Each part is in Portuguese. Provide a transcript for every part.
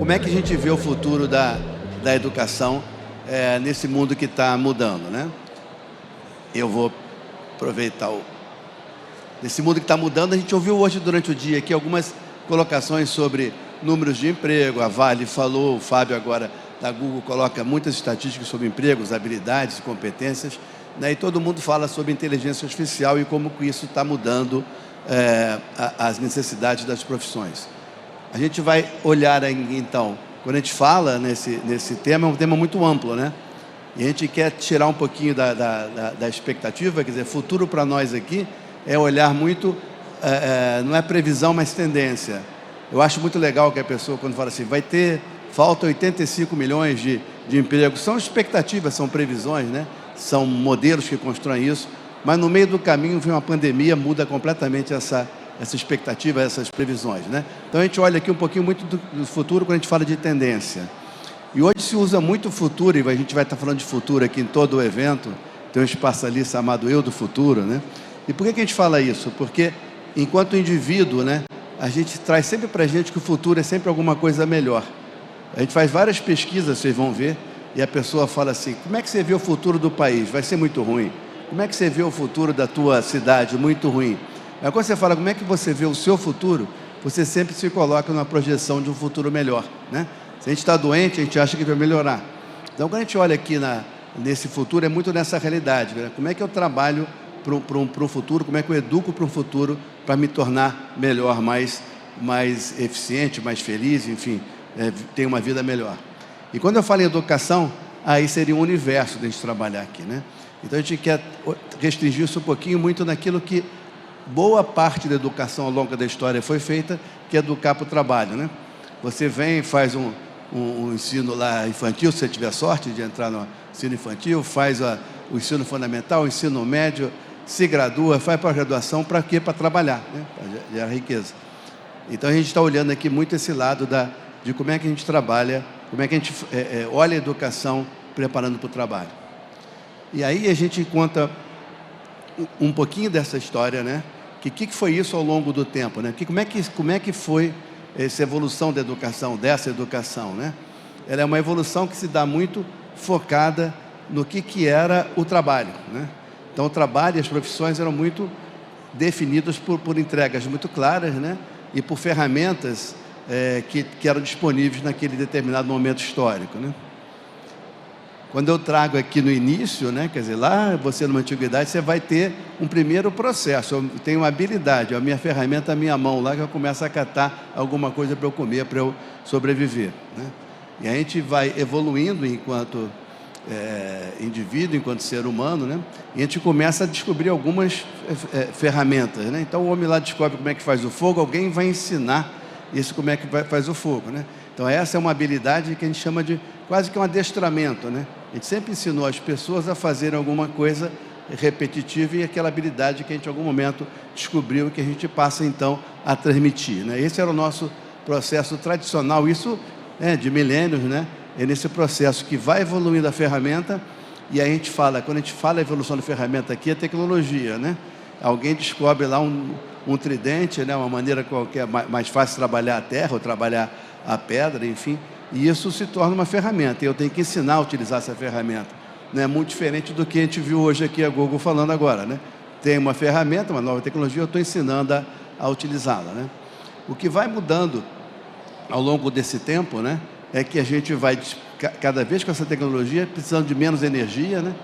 como é que a gente vê o futuro da educação nesse mundo que está mudando, né? Eu vou aproveitar nesse mundo que está mudando. A gente ouviu hoje durante o dia aqui algumas colocações sobre números de emprego. A Vale falou, o Fábio agora da Google coloca muitas estatísticas sobre empregos, habilidades e competências, né? E todo mundo fala sobre inteligência artificial e como que isso está mudando as necessidades das profissões. A gente vai olhar então, quando a gente fala nesse tema, é um tema muito amplo, né? E a gente quer tirar um pouquinho da expectativa, quer dizer, futuro para nós aqui é olhar muito, não é previsão, mas tendência. Eu acho muito legal que a pessoa, quando fala assim, falta 85 milhões de empregos, são expectativas, são previsões, né? São modelos que constroem isso, mas no meio do caminho vem uma pandemia, muda completamente essa expectativa, essas previsões, né? Então a gente olha aqui um pouquinho muito do futuro quando a gente fala de tendência. E hoje se usa muito o futuro, e a gente vai estar falando de futuro aqui em todo o evento, tem um espaço ali chamado Eu do Futuro, né? E por que a gente fala isso? Porque enquanto indivíduo, né, a gente traz sempre para a gente que o futuro é sempre alguma coisa melhor. A gente faz várias pesquisas, vocês vão ver, e a pessoa fala assim, como é que você vê o futuro do país? Vai ser muito ruim. Como é que você vê o futuro da tua cidade? Muito ruim. Mas quando você fala como é que você vê o seu futuro, você sempre se coloca numa projeção de um futuro melhor, né? Se a gente está doente, a gente acha que vai melhorar. Então, quando a gente olha aqui nesse futuro, é muito nessa realidade, né? Como é que eu trabalho para o futuro, como é que eu educo para o futuro para me tornar melhor, mais eficiente, mais feliz, enfim, ter uma vida melhor. E quando eu falo em educação, aí seria um universo de a gente trabalhar aqui, né? Então a gente quer restringir isso um pouquinho muito naquilo que boa parte da educação ao longo da história foi feita, que é educar para o trabalho, né? Você vem, faz um ensino lá infantil, se você tiver sorte de entrar no ensino infantil, faz o ensino fundamental, o ensino médio, se gradua, faz para a graduação, para quê? Para trabalhar, né? Para gerar riqueza. Então a gente está olhando aqui muito esse lado de como é que a gente trabalha, como é que a gente olha a educação preparando para o trabalho. E aí a gente conta um pouquinho dessa história, né? Que foi isso ao longo do tempo, né? Como é que foi essa evolução da educação, dessa educação, né? Ela é uma evolução que se dá muito focada no que era o trabalho, né? Então o trabalho e as profissões eram muito definidos por entregas muito claras, né? E por ferramentas que eram disponíveis naquele determinado momento histórico, né? Quando eu trago aqui no início, né, quer dizer, lá você numa antiguidade, você vai ter um primeiro processo. Eu tenho uma habilidade, a minha ferramenta, a minha mão lá, que eu começo a catar alguma coisa para eu comer, para eu sobreviver, né? E a gente vai evoluindo enquanto indivíduo, enquanto ser humano, né? E a gente começa a descobrir algumas ferramentas, né? Então o homem lá descobre como é que faz o fogo, alguém vai ensinar isso, como é que faz o fogo, né? Então essa é uma habilidade que a gente chama de quase que um adestramento, né? A gente sempre ensinou as pessoas a fazerem alguma coisa repetitiva e aquela habilidade que a gente em algum momento descobriu, que a gente passa então a transmitir, né? Esse era o nosso processo tradicional, isso de milênios, né? É nesse processo que vai evoluindo a ferramenta, e a gente fala, quando a gente fala a evolução da ferramenta aqui, é tecnologia, né? Alguém descobre lá um tridente, né? Uma maneira qualquer mais fácil de trabalhar a terra ou trabalhar a pedra, enfim, e isso se torna uma ferramenta, e eu tenho que ensinar a utilizar essa ferramenta. Não é muito diferente do que a gente viu hoje aqui a Google falando agora, né? Tem uma ferramenta, uma nova tecnologia, eu estou ensinando a utilizá-la, né? O que vai mudando ao longo desse tempo, né, é que a gente vai, cada vez com essa tecnologia, precisando de menos energia, né?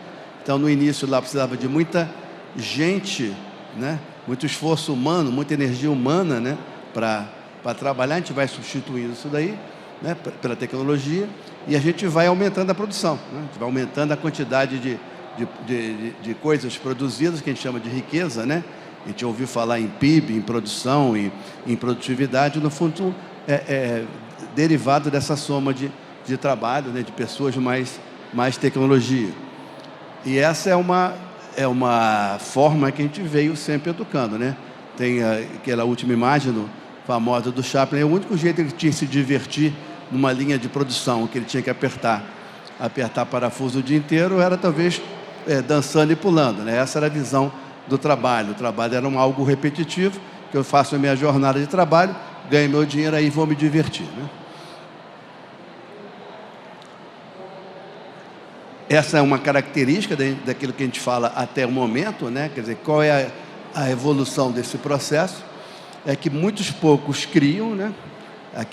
Então, no início lá precisava de muita gente, né? Muito esforço humano, muita energia humana, né? Para trabalhar, a gente vai substituindo isso daí, né, pela tecnologia, e a gente vai aumentando a produção, né? A gente vai aumentando a quantidade de coisas produzidas, que a gente chama de riqueza, né? A gente ouviu falar em PIB, em produção, em produtividade, no fundo derivado dessa soma de trabalho, né, de pessoas mais tecnologia. E essa é uma forma que a gente veio sempre educando, né? Tem aquela última imagem famosa do Chaplin, é o único jeito que ele tinha de se divertir numa linha de produção, que ele tinha que apertar parafuso o dia inteiro, era talvez dançando e pulando, né? Essa era a visão do trabalho. O trabalho era algo repetitivo, que eu faço a minha jornada de trabalho, ganho meu dinheiro, aí vou me divertir, né? essa é uma característica daquilo que a gente fala até o momento, né? Quer dizer, qual é a evolução desse processo? É que muitos poucos criam, né?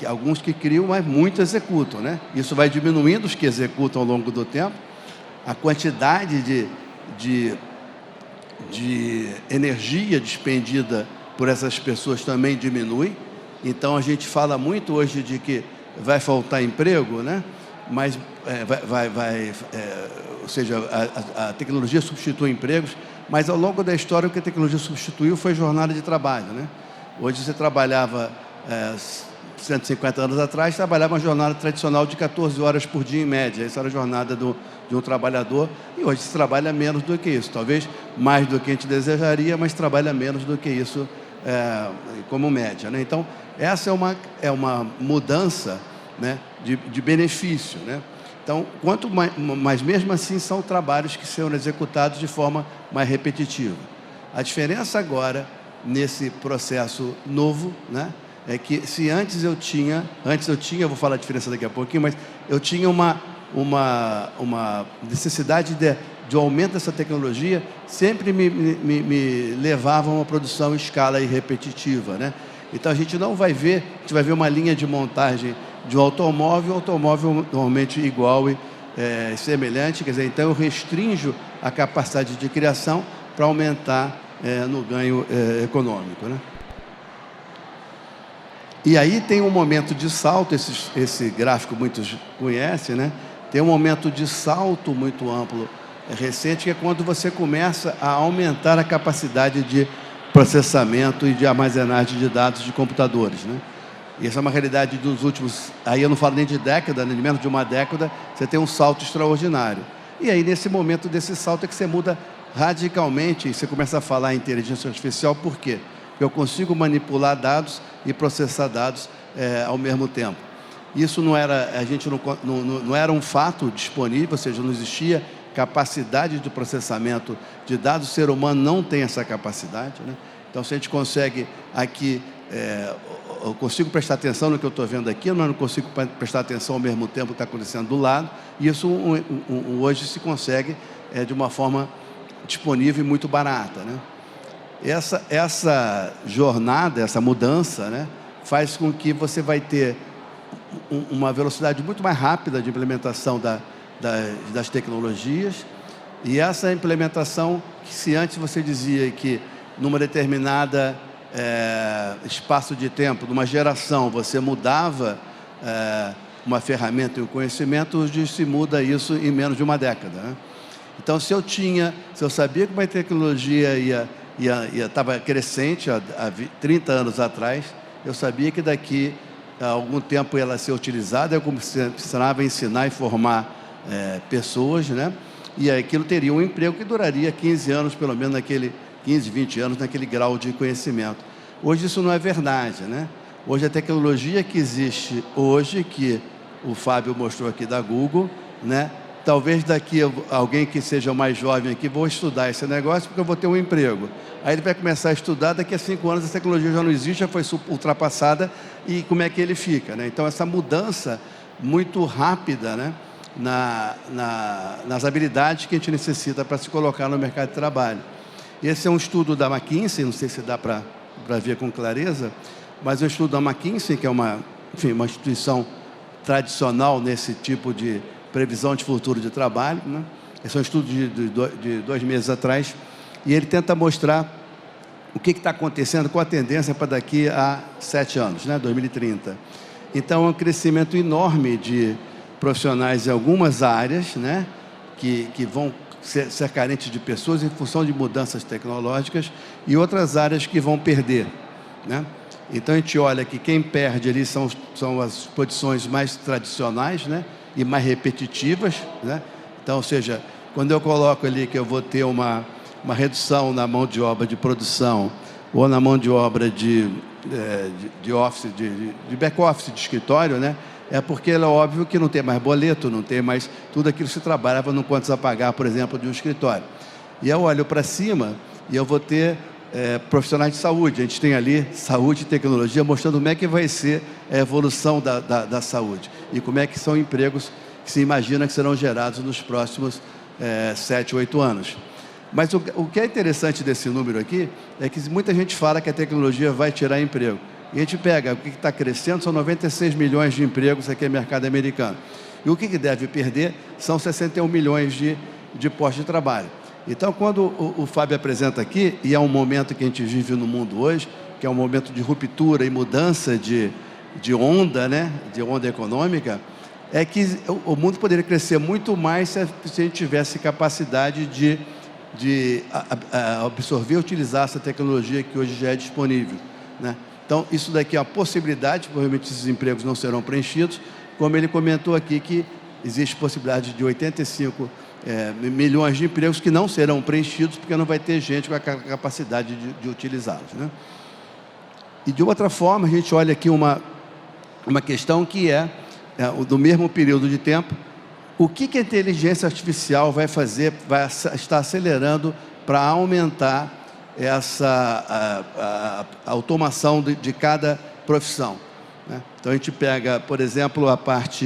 Alguns que criam, mas muitos executam, né? Isso vai diminuindo os que executam ao longo do tempo. A quantidade de energia despendida por essas pessoas também diminui. Então, a gente fala muito hoje de que vai faltar emprego, né? Mas ou seja, a tecnologia substitui empregos, mas ao longo da história o que a tecnologia substituiu foi jornada de trabalho, né? Hoje você trabalhava 150 anos atrás, trabalhava uma jornada tradicional de 14 horas por dia em média. Essa era a jornada de um trabalhador, e hoje se trabalha menos do que isso, talvez mais do que a gente desejaria, mas trabalha menos do que isso como média, né? Então, essa é uma mudança, né, de benefício, né? Então, mas mesmo assim são trabalhos que são executados de forma mais repetitiva. A diferença agora, nesse processo novo, né, é que se antes eu tinha, eu vou falar a diferença daqui a pouquinho, mas eu tinha uma necessidade de aumento dessa tecnologia, sempre me levava a uma produção em escala e repetitiva, né? Então a gente não vai ver, a gente vai ver uma linha de montagem de um automóvel normalmente igual e semelhante, quer dizer, então eu restringo a capacidade de criação para aumentar no ganho econômico, né? E aí tem um momento de salto, esse gráfico muitos conhecem, né? Tem um momento de salto muito amplo, recente, que é quando você começa a aumentar a capacidade de processamento e de armazenagem de dados de computadores, né? E essa é uma realidade dos últimos, aí eu não falo nem de década, nem de menos de uma década, você tem um salto extraordinário. E aí, nesse momento desse salto, é que você muda radicalmente e você começa a falar em inteligência artificial. Por quê? Porque eu consigo manipular dados e processar dados ao mesmo tempo. Isso não era, não era um fato disponível, ou seja, não existia capacidade de processamento de dados. O ser humano não tem essa capacidade, né? Então, se a gente consegue aqui, eu consigo prestar atenção no que eu estou vendo aqui, eu não consigo prestar atenção ao mesmo tempo que está acontecendo do lado, e isso hoje se consegue de uma forma disponível e muito barata, né? Essa jornada, essa mudança, né, faz com que você vai ter uma velocidade muito mais rápida de implementação das tecnologias, e essa implementação, que se antes você dizia que numa determinada espaço de tempo, numa geração, você mudava uma ferramenta e um conhecimento, hoje se muda isso em menos de uma década, né? Então, se eu sabia que uma tecnologia estava crescente há 30 anos atrás, eu sabia que daqui a algum tempo ela ia ser utilizada, eu precisava ensinar e formar pessoas, né? E aquilo teria um emprego que duraria 15 anos, pelo menos 15, 20 anos, naquele grau de conhecimento. Hoje isso não é verdade, né? Hoje a tecnologia que existe hoje, que o Fábio mostrou aqui da Google, né? Talvez daqui alguém que seja mais jovem aqui, vou estudar esse negócio porque eu vou ter um emprego. Aí ele vai começar a estudar, daqui a 5 anos essa tecnologia já não existe, já foi ultrapassada, e como é que ele fica, né? Então, essa mudança muito rápida, né, nas habilidades que a gente necessita para se colocar no mercado de trabalho. Esse é um estudo da McKinsey, não sei se dá para ver com clareza, mas é um estudo da McKinsey, que é uma instituição tradicional nesse tipo de previsão de futuro de trabalho, né? Esse é um estudo de 2 meses atrás, e ele tenta mostrar o que está acontecendo com a tendência para daqui a 7 anos, né? 2030. Então, é um crescimento enorme de profissionais em algumas áreas, né, que vão ser carentes de pessoas em função de mudanças tecnológicas, e outras áreas que vão perder, né? Então, a gente olha que quem perde ali são as posições mais tradicionais, né, e mais repetitivas, né? Então, ou seja, quando eu coloco ali que eu vou ter uma redução na mão de obra de produção ou na mão de obra de office, de back-office, de escritório, né? É porque é óbvio que não tem mais boleto, não tem mais tudo aquilo que se trabalhava no contas a pagar, por exemplo, de um escritório. E eu olho para cima e eu vou ter profissionais de saúde. A gente tem ali saúde e tecnologia mostrando como é que vai ser a evolução da saúde e como é que são empregos que se imagina que serão gerados nos próximos 7, 8 anos. Mas o que é interessante desse número aqui é que muita gente fala que a tecnologia vai tirar emprego. E a gente pega o que está crescendo, são 96 milhões de empregos aqui no mercado americano. E o que deve perder são 61 milhões de postos de trabalho. Então, quando o Fábio apresenta aqui, e é um momento que a gente vive no mundo hoje, que é um momento de ruptura e mudança de onda, né? De onda econômica, é que o mundo poderia crescer muito mais se a gente tivesse capacidade de absorver e utilizar essa tecnologia que hoje já é disponível, né? Então, isso daqui é uma possibilidade, provavelmente esses empregos não serão preenchidos, como ele comentou aqui, que existe possibilidade de 85 milhões de empregos que não serão preenchidos, porque não vai ter gente com a capacidade de utilizá-los, né? E de outra forma, a gente olha aqui uma questão que do mesmo período de tempo, o que a inteligência artificial vai fazer, vai estar acelerando para aumentar a automação de cada profissão, né? Então, a gente pega, por exemplo, a parte,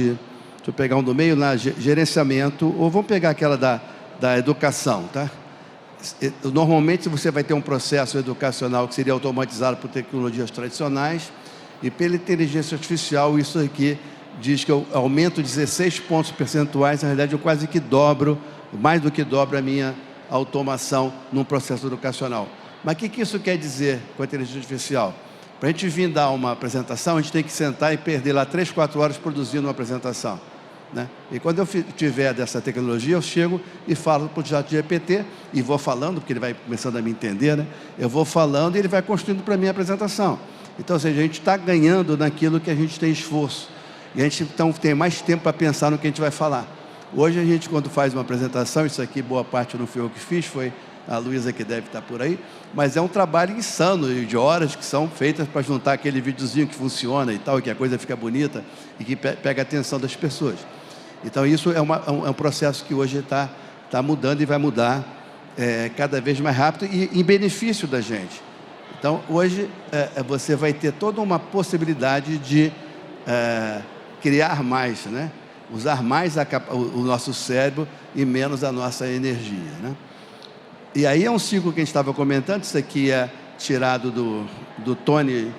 deixa eu pegar um do meio, na gerenciamento, ou vamos pegar aquela da educação, tá? Normalmente, você vai ter um processo educacional que seria automatizado por tecnologias tradicionais, e pela inteligência artificial, isso aqui diz que eu aumento 16 pontos percentuais, na realidade, eu quase que dobro, mais do que dobro a minha automação num processo educacional. Mas o que isso quer dizer com a inteligência artificial? Para a gente vir dar uma apresentação, a gente tem que sentar e perder lá 3, 4 horas produzindo uma apresentação, né? E quando eu tiver dessa tecnologia, eu chego e falo para o ChatGPT, e vou falando, porque ele vai começando a me entender, né? Eu vou falando e ele vai construindo para mim a apresentação. Então, ou seja, a gente está ganhando naquilo que a gente tem esforço. E a gente, então, tem mais tempo para pensar no que a gente vai falar. Hoje, a gente, quando faz uma apresentação, isso aqui, boa parte não fui eu que fiz, foi a Luísa que deve estar por aí, mas é um trabalho insano de horas que são feitas para juntar aquele videozinho que funciona e tal, que a coisa fica bonita e que pega a atenção das pessoas. Então, isso é um processo que hoje está mudando e vai mudar cada vez mais rápido e em benefício da gente. Então, hoje, você vai ter toda uma possibilidade de criar mais, né? Usar mais o nosso cérebro e menos a nossa energia, né? E aí é um ciclo que a gente estava comentando, isso aqui é tirado do Tony,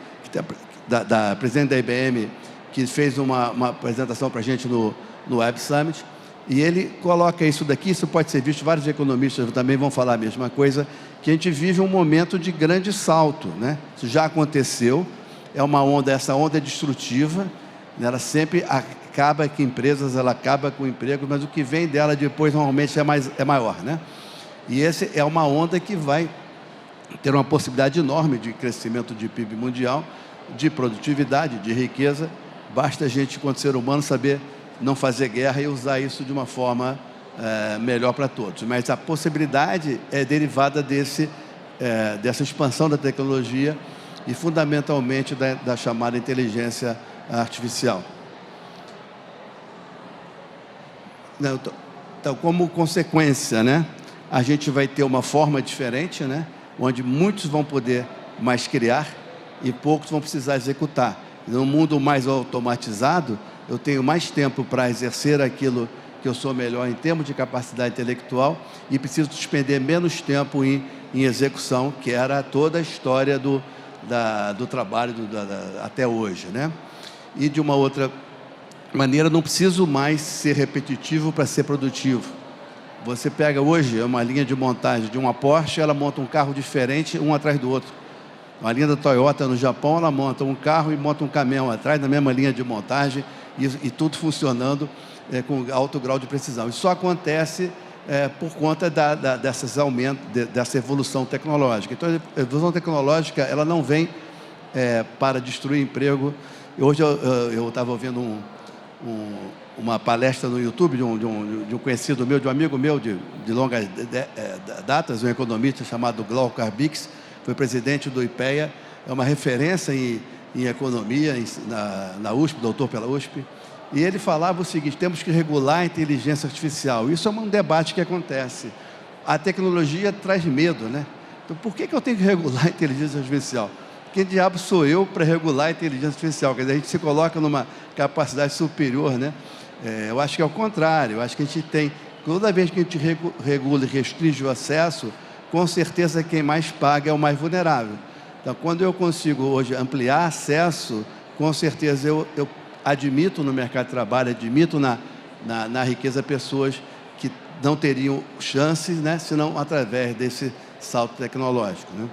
da presidente da IBM, que fez uma apresentação para a gente no Web Summit, e ele coloca isso daqui, isso pode ser visto, vários economistas também vão falar a mesma coisa, que a gente vive um momento de grande salto, né? Isso já aconteceu, essa onda é destrutiva, né? Ela sempre acaba com empresas, ela acaba com emprego, mas o que vem dela depois normalmente é maior, né? E essa é uma onda que vai ter uma possibilidade enorme de crescimento de PIB mundial, de produtividade, de riqueza. Basta a gente, enquanto ser humano, saber não fazer guerra e usar isso de uma forma melhor para todos. Mas a possibilidade é derivada dessa expansão da tecnologia e, fundamentalmente, da chamada inteligência artificial. Então, como consequência, né, a gente vai ter uma forma diferente, né, onde muitos vão poder mais criar e poucos vão precisar executar. No mundo mais automatizado, eu tenho mais tempo para exercer aquilo que eu sou melhor em termos de capacidade intelectual e preciso despender menos tempo em execução, que era toda a história do trabalho até hoje, né? E de uma outra maneira, não preciso mais ser repetitivo para ser produtivo. Você pega hoje uma linha de montagem de uma Porsche, ela monta um carro diferente, um atrás do outro. A linha da Toyota no Japão, ela monta um carro e monta um caminhão atrás, na mesma linha de montagem, e tudo funcionando com alto grau de precisão. Isso só acontece por conta dessa evolução tecnológica. Então, a evolução tecnológica, ela não vem para destruir emprego. Hoje eu estava ouvindo uma palestra no YouTube de um conhecido meu, de um amigo meu de longas datas, um economista chamado Glauco Arbix, foi presidente do IPEA, é uma referência em economia na USP, doutor pela USP, e ele falava o seguinte: temos que regular a inteligência artificial. Isso é um debate que acontece. A tecnologia traz medo, né? Então, por que eu tenho que regular a inteligência artificial? Quem diabo sou eu para regular a inteligência artificial? Quer dizer, a gente se coloca numa capacidade superior, né? Eu acho que é o contrário. Eu acho que a gente tem, toda vez que a gente regula e restringe o acesso, com certeza quem mais paga é o mais vulnerável. Então, quando eu consigo hoje ampliar acesso, com certeza eu admito no mercado de trabalho, admito na riqueza pessoas que não teriam chances, né, senão através desse salto tecnológico, né?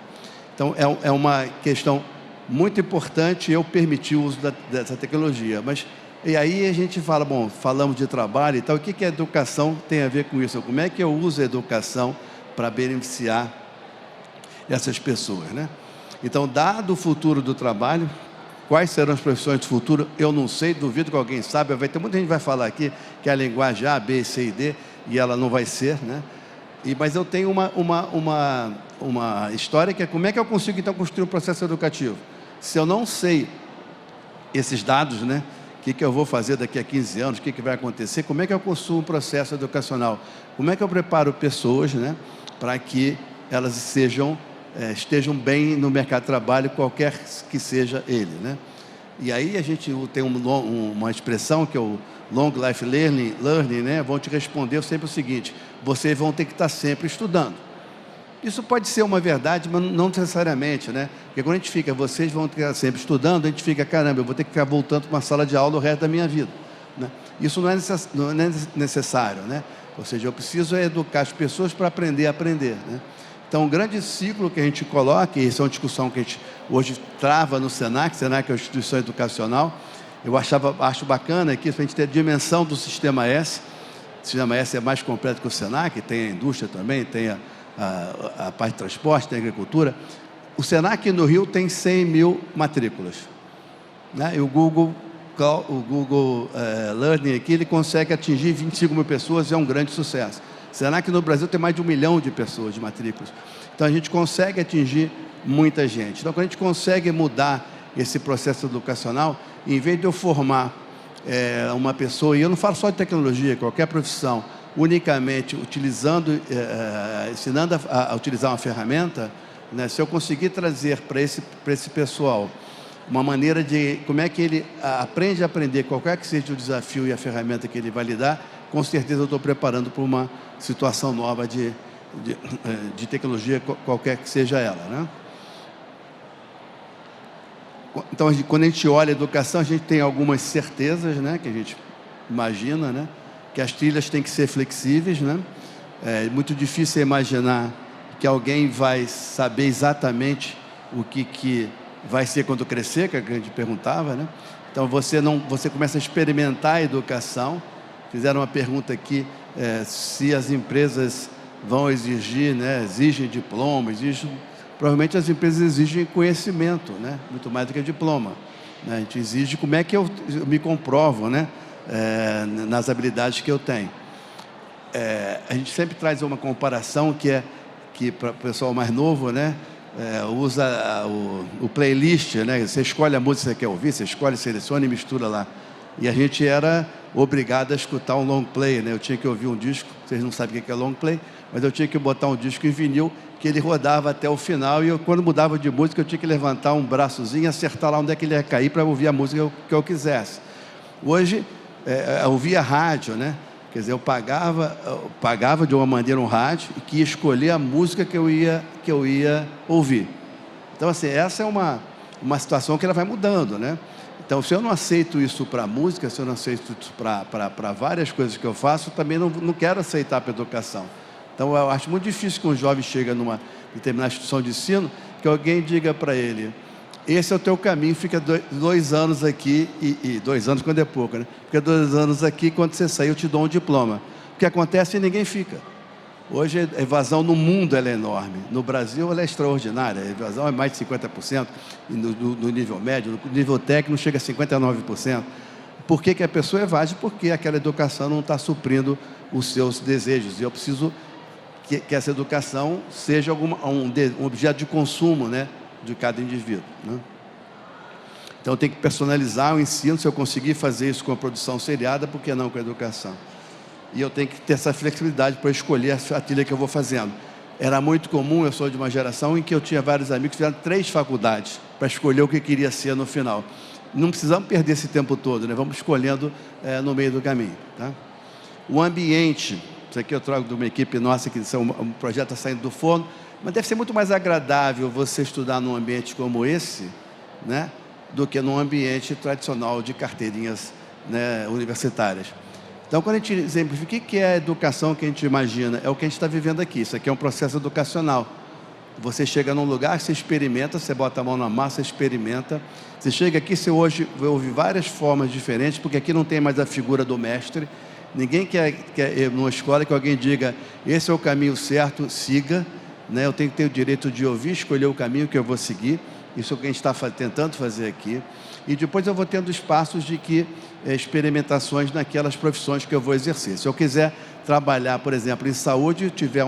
Então, é uma questão muito importante eu permitir o uso dessa tecnologia. Mas, e aí a gente fala, bom, falamos de trabalho e tal, o que a educação tem a ver com isso? Como é que eu uso a educação para beneficiar essas pessoas, né? Então, dado o futuro do trabalho, quais serão as profissões do futuro? Eu não sei, duvido que alguém saiba. Vai ter muita gente que vai falar aqui que é a linguagem A, B, C e D, e ela não vai ser, né? Mas eu tenho uma história que é como é que eu consigo, então, construir um processo educativo? Se eu não sei esses dados, né? O que eu vou fazer daqui a 15 anos, o que vai acontecer, como é que eu construo um processo educacional? Como é que eu preparo pessoas, né, para que elas estejam bem no mercado de trabalho, qualquer que seja ele, né? E aí a gente tem uma expressão que é o Long Life Learning, né? Vão te responder sempre o seguinte: vocês vão ter que estar sempre estudando. Isso pode ser uma verdade, mas não necessariamente, né? Porque quando a gente fica, vocês vão estar sempre estudando, a gente fica, caramba, eu vou ter que ficar voltando para uma sala de aula o resto da minha vida, né? Isso não é necessário, né? Ou seja, eu preciso educar as pessoas para aprender a aprender, né? Então, um grande ciclo que a gente coloca, e isso é uma discussão que a gente hoje trava no Senac, Senac é uma instituição educacional, acho bacana aqui, para a gente ter a dimensão do Sistema S. O Sistema S é mais completo que o Senac, tem a indústria também, tem a parte de transporte, tem a agricultura. O Senac no Rio tem 100 mil matrículas, né? E o Google Learning aqui, ele consegue atingir 25 mil pessoas, e é um grande sucesso. O Senac no Brasil tem mais de 1 milhão de pessoas de matrículas. Então, a gente consegue atingir muita gente. Então, quando a gente consegue mudar esse processo educacional, em vez de eu formar uma pessoa, e eu não falo só de tecnologia, qualquer profissão, unicamente ensinando a utilizar uma ferramenta, né, se eu conseguir trazer para esse pessoal uma maneira de como é que ele aprende a aprender, qualquer que seja o desafio e a ferramenta que ele vai lidar, com certeza eu estou preparando para uma situação nova de tecnologia, qualquer que seja ela, né? Então, quando a gente olha a educação, a gente tem algumas certezas, né, que a gente imagina, né, que as trilhas têm que ser flexíveis, né? É muito difícil imaginar que alguém vai saber exatamente o que vai ser quando crescer, que a gente perguntava, né? Então, você começa a experimentar a educação. Fizeram uma pergunta aqui, se as empresas vão exigir, né, exigem diploma, provavelmente as empresas exigem conhecimento, né, muito mais do que diploma, né? A gente exige como é que eu me comprovo, né, nas habilidades que eu tenho. A gente sempre traz uma comparação que para o pessoal mais novo, né, usa o playlist, né? Você escolhe a música que você quer ouvir, você escolhe, seleciona e mistura lá. E a gente era obrigado a escutar um long play, né? Eu tinha que ouvir um disco, vocês não sabem o que é long play, mas eu tinha que botar um disco em vinil, que ele rodava até o final, e quando mudava de música, eu tinha que levantar um braçozinho e acertar lá onde é que ele ia cair para ouvir a música que eu quisesse. Hoje, eu ouvia rádio, né? Quer dizer, eu pagava de uma maneira um rádio e que ia escolher a música que eu ia ouvir. Então, assim, essa é uma situação que ela vai mudando, né? Então, se eu não aceito isso para a música, se eu não aceito isso para várias coisas que eu faço, eu também não quero aceitar para a educação. Então, eu acho muito difícil que um jovem chega numa determinada instituição de ensino, que alguém diga para ele: esse é o teu caminho, fica 2 anos aqui, e 2 anos quando é pouco, né? Fica 2 anos aqui, quando você sair eu te dou um diploma. O que acontece é que ninguém fica. Hoje a evasão no mundo ela é enorme. No Brasil ela é extraordinária. A evasão é mais de 50%, e no nível médio, no nível técnico chega a 59%. Por que a pessoa evade? Porque aquela educação não está suprindo os seus desejos. E eu preciso que essa educação seja um objeto de consumo, né, de cada indivíduo, né? Então, eu tenho que personalizar o ensino. Se eu conseguir fazer isso com a produção seriada, por que não com a educação? E eu tenho que ter essa flexibilidade para escolher a trilha que eu vou fazendo. Era muito comum, eu sou de uma geração em que eu tinha vários amigos que fizeram 3 faculdades para escolher o que queria ser no final. Não precisamos perder esse tempo todo, né? Vamos escolhendo no meio do caminho, tá? O ambiente, isso aqui eu trago de uma equipe nossa, que um projeto está saindo do forno, mas deve ser muito mais agradável você estudar num ambiente como esse, né, do que num ambiente tradicional de carteirinhas, né, universitárias. Então, quando a gente exemplifica, o que é a educação que a gente imagina? É o que a gente está vivendo aqui. Isso aqui é um processo educacional. Você chega num lugar, você experimenta, você bota a mão na massa, experimenta. Você chega aqui, você hoje vai ouvir várias formas diferentes, porque aqui não tem mais a figura do mestre. Ninguém quer ir numa escola que alguém diga, esse é o caminho certo, siga, né? Eu tenho que ter o direito de ouvir, escolher o caminho que eu vou seguir. Isso é o que a gente está tentando fazer aqui. E depois eu vou tendo espaços de experimentações naquelas profissões que eu vou exercer. Se eu quiser trabalhar, por exemplo, em saúde, tiver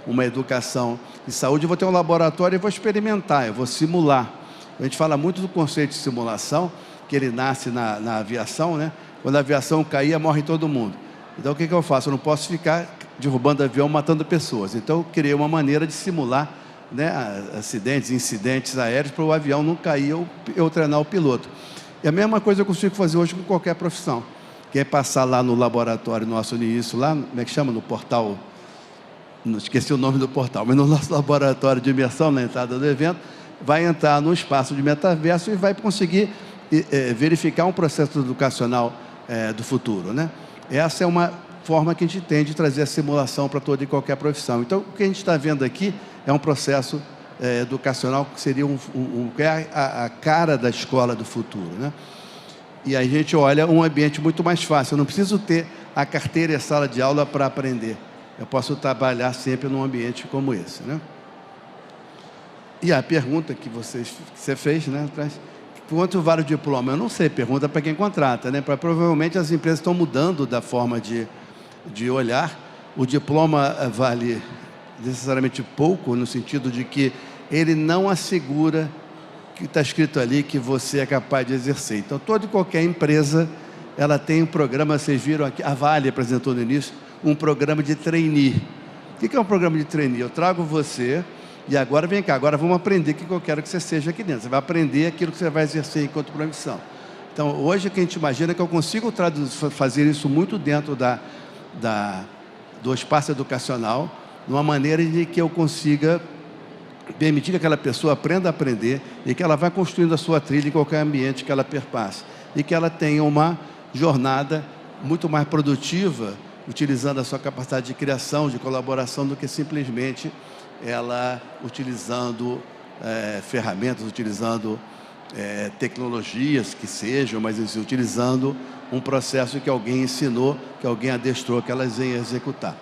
uma educação em saúde, eu vou ter um laboratório e vou experimentar, eu vou simular. A gente fala muito do conceito de simulação, que ele nasce na aviação, né? Quando a aviação caía, morre todo mundo. Então, o que eu faço? Eu não posso ficar derrubando avião, matando pessoas. Então, eu criei uma maneira de simular, né, acidentes, incidentes aéreos, para o avião não cair, eu treinar o piloto. E a mesma coisa eu consigo fazer hoje com qualquer profissão. Que é passar lá no laboratório nosso nisso, lá, como é que chama? No portal, não esqueci o nome do portal, mas no nosso laboratório de imersão, na entrada do evento, vai entrar no espaço de metaverso e vai conseguir verificar um processo educacional do futuro, né? Essa é uma forma que a gente tem de trazer a simulação para toda e qualquer profissão. Então, o que a gente está vendo aqui é um processo educacional que seria a cara da escola do futuro, né? E a gente olha um ambiente muito mais fácil. Eu não preciso ter a carteira e a sala de aula para aprender. Eu posso trabalhar sempre num ambiente como esse, né? E a pergunta que você fez, né, atrás, quanto vale o diploma? Eu não sei, pergunta para quem contrata, né? Provavelmente as empresas estão mudando da forma de olhar. O diploma vale necessariamente pouco, no sentido de que ele não assegura que está escrito ali que você é capaz de exercer. Então, toda e qualquer empresa, ela tem um programa, vocês viram aqui, a Vale apresentou no início, um programa de trainee. O que é um programa de trainee? Eu trago você e agora vem cá, agora vamos aprender o que eu quero que você seja aqui dentro. Você vai aprender aquilo que você vai exercer enquanto profissão. Então, hoje o que a gente imagina é que eu consigo fazer isso muito dentro do espaço educacional, de uma maneira de que eu consiga permitir que aquela pessoa aprenda a aprender e que ela vá construindo a sua trilha em qualquer ambiente que ela perpasse. E que ela tenha uma jornada muito mais produtiva, utilizando a sua capacidade de criação, de colaboração, do que simplesmente ela utilizando ferramentas, utilizando tecnologias que sejam, mas utilizando um processo que alguém ensinou, que alguém adestrou, que elas venham executar.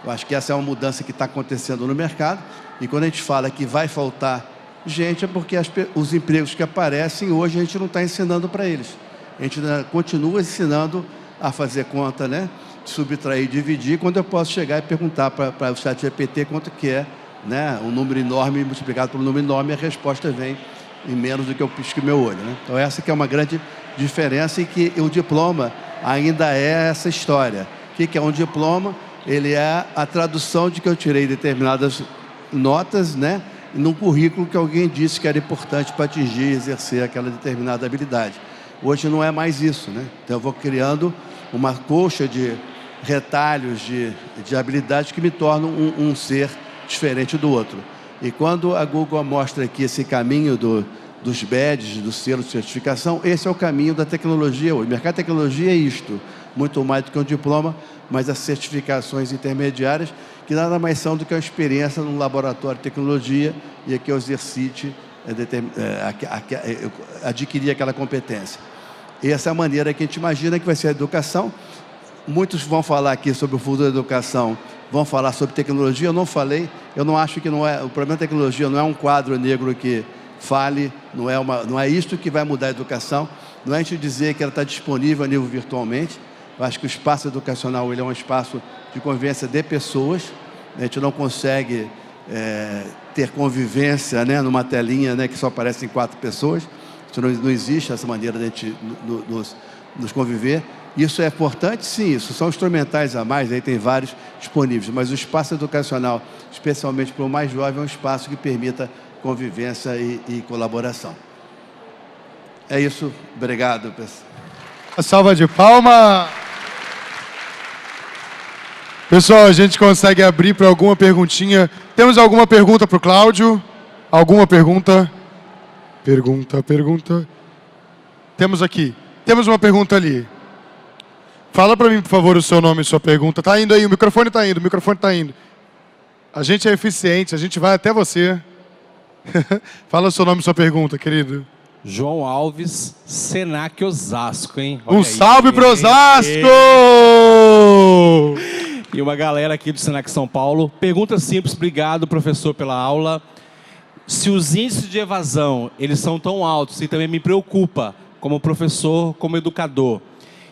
Eu acho que essa é uma mudança que está acontecendo no mercado, e quando a gente fala que vai faltar gente, é porque os empregos que aparecem hoje a gente não está ensinando para eles. A gente continua ensinando a fazer conta, né? Subtrair, dividir, quando eu posso chegar e perguntar para o ChatGPT quanto que é, né, um número enorme multiplicado por um número enorme, e a resposta vem em menos do que eu pisco meu olho, né? Então essa que é uma grande diferença, e que o diploma ainda é essa história. O que é um diploma? Ele é a tradução de que eu tirei determinadas notas, né, num currículo que alguém disse que era importante para atingir e exercer aquela determinada habilidade. Hoje não é mais isso, né? Então eu vou criando uma colcha de retalhos de habilidades que me tornam um ser diferente do outro. E quando a Google mostra aqui esse caminho dos badges, do selo de certificação, esse é o caminho da tecnologia hoje. O mercado de tecnologia é isto, muito mais do que um diploma, mas as certificações intermediárias, que nada mais são do que a experiência num laboratório de tecnologia, e aqui eu exercite, adquirir aquela competência. E essa é a maneira que a gente imagina que vai ser a educação. Muitos vão falar aqui sobre o futuro da educação, vão falar sobre tecnologia. Eu não falei, eu não acho que o problema da tecnologia não é um quadro negro que fale, não é isto que vai mudar a educação, não é a gente dizer que ela está disponível a nível virtualmente. Eu acho que o espaço educacional ele é um espaço de convivência de pessoas. A gente não consegue ter convivência, né, numa telinha, né, que só aparecem 4 pessoas. Isso não existe, essa maneira de a gente nos conviver. Isso é importante? Sim, isso são instrumentais a mais, aí tem vários disponíveis, mas o espaço educacional, especialmente para o mais jovem, é um espaço que permita convivência e colaboração. É isso. Obrigado, pessoal. Uma salva de palmas. Pessoal, a gente consegue abrir para alguma perguntinha. Temos alguma pergunta para o Cláudio? Alguma pergunta? Pergunta. Temos aqui. Temos uma pergunta ali. Fala para mim, por favor, o seu nome e sua pergunta. Tá indo aí, o microfone tá indo. A gente é eficiente, a gente vai até você. Fala o seu nome e sua pergunta, querido. João Alves, Senac Osasco, hein? Olha aí, salve pro Osasco! E uma galera aqui do Senac São Paulo. Pergunta simples, obrigado, professor, pela aula. Se os índices de evasão, eles são tão altos, e também me preocupa, como professor, como educador,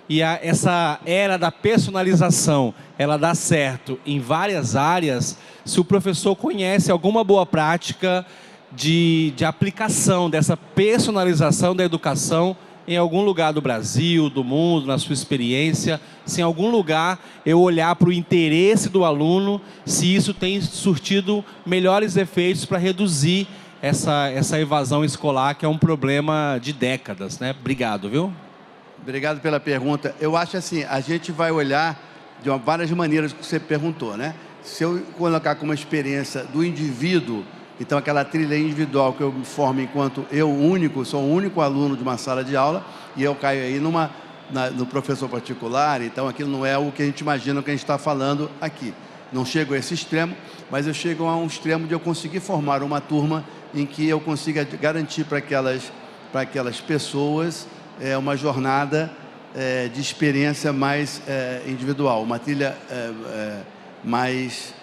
e essa era da personalização, ela dá certo em várias áreas, se o professor conhece alguma boa prática de aplicação dessa personalização da educação em algum lugar do Brasil, do mundo, na sua experiência, se em algum lugar eu olhar para o interesse do aluno, se isso tem surtido melhores efeitos para reduzir essa evasão escolar, que é um problema de décadas, né? Obrigado, viu? Obrigado pela pergunta. Eu acho assim, a gente vai olhar de várias maneiras que você perguntou, né? Se eu colocar como experiência do indivíduo, então aquela trilha individual que eu me formo enquanto eu único, sou o único aluno de uma sala de aula, e eu caio aí no professor particular, então aquilo não é o que a gente imagina que a gente está falando aqui. Não chego a esse extremo, mas eu chego a um extremo de eu conseguir formar uma turma em que eu consiga garantir para aquelas pessoas uma jornada de experiência mais individual, uma trilha mais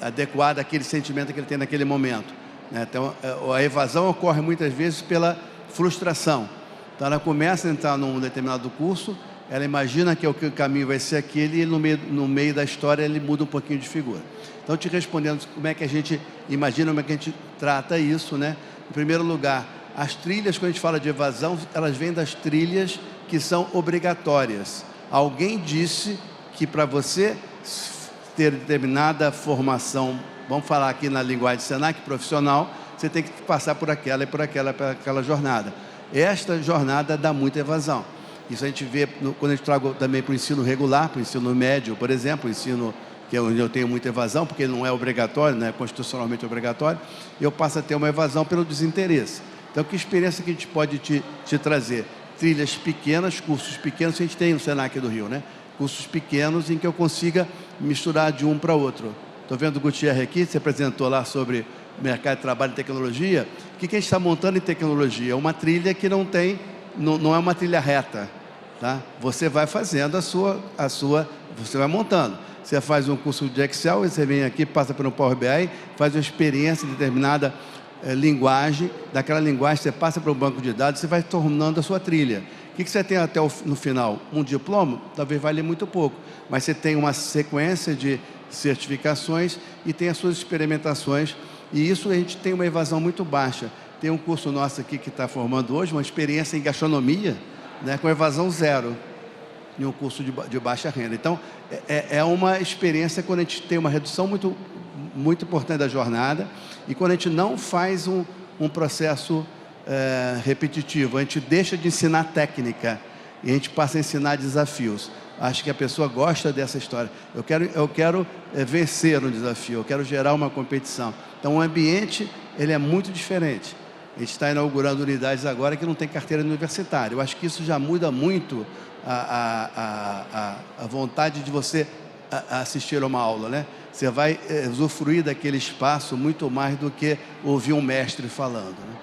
adequada àquele sentimento que ele tem naquele momento, né? Então, a evasão ocorre muitas vezes pela frustração. Então, ela começa a entrar num determinado curso, ela imagina que o caminho vai ser aquele, e no meio da história ele muda um pouquinho de figura. Então, te respondendo como é que a gente imagina, como é que a gente trata isso, né? Em primeiro lugar, as trilhas, quando a gente fala de evasão, elas vêm das trilhas que são obrigatórias. Alguém disse que para você ter determinada formação, vamos falar aqui na linguagem de Senac, profissional, você tem que passar por aquela jornada. Esta jornada dá muita evasão. Isso a gente vê quando a gente traga também para o ensino regular, para o ensino médio, por exemplo, o ensino que é onde eu tenho muita evasão, porque ele não é obrigatório, não é constitucionalmente obrigatório, eu passo a ter uma evasão pelo desinteresse. Então, que experiência que a gente pode te trazer? Trilhas pequenas, cursos pequenos, que a gente tem no Senac do Rio, né? Cursos pequenos em que eu consiga misturar de um para outro. Estou vendo o Gutierrez aqui, você apresentou lá sobre mercado de trabalho e tecnologia. O que a gente está montando em tecnologia? É uma trilha que não é uma trilha reta, tá? Você vai fazendo você vai montando. Você faz um curso de Excel, você vem aqui, passa pelo Power BI, faz uma experiência em determinada linguagem, daquela linguagem você passa para o banco de dados, você vai tornando a sua trilha. O que você tem até no final? Um diploma? Talvez valha muito pouco, mas você tem uma sequência de certificações e tem as suas experimentações, e isso a gente tem uma evasão muito baixa. Tem um curso nosso aqui que está formando hoje, uma experiência em gastronomia, né, com evasão zero, em um curso de baixa renda. Então, é uma experiência quando a gente tem uma redução muito, muito importante da jornada, e quando a gente não faz um processo repetitivo, a gente deixa de ensinar técnica e a gente passa a ensinar desafios. Acho que a pessoa gosta dessa história. Eu quero vencer um desafio, eu quero gerar uma competição. Então, o ambiente ele é muito diferente. A gente está inaugurando unidades agora que não tem carteira universitária. Eu acho que isso já muda muito a vontade de você assistir a uma aula, né? Você vai usufruir daquele espaço muito mais do que ouvir um mestre falando, né?